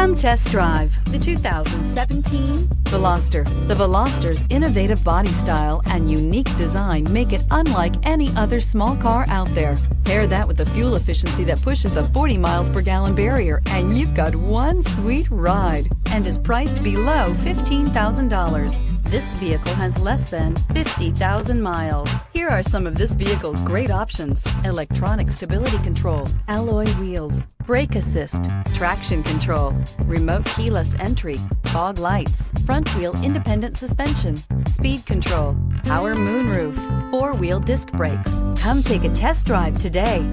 Come test drive the 2017 Veloster. The Veloster's innovative body style and unique design make it unlike any other small car out there. Pair that with the fuel efficiency that pushes the 40 miles per gallon barrier, and you've got one sweet ride, and is priced below $15,000. This vehicle has less than 50,000 miles. Here are some of this vehicle's great options: electronic stability control, alloy wheels, brake assist, traction control, remote keyless entry, fog lights, front wheel independent suspension, speed control, power moonroof, four-wheel disc brakes. Come take a test drive today.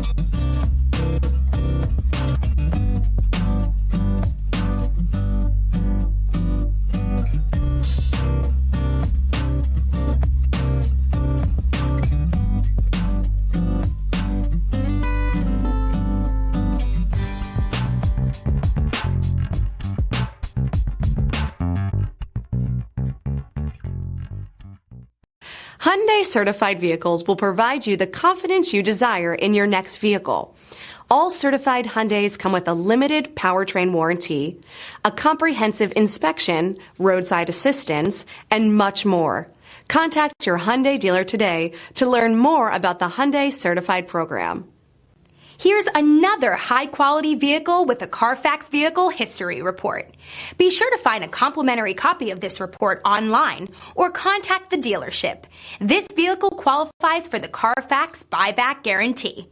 Hyundai Certified vehicles will provide you the confidence you desire in your next vehicle. All certified Hyundais come with a limited powertrain warranty, a comprehensive inspection, roadside assistance, and much more. Contact your Hyundai dealer today to learn more about the Hyundai Certified program. Here's another high-quality vehicle with a CARFAX Vehicle History Report. Be sure to find a complimentary copy of this report online or contact the dealership. This vehicle qualifies for the CARFAX Buyback Guarantee.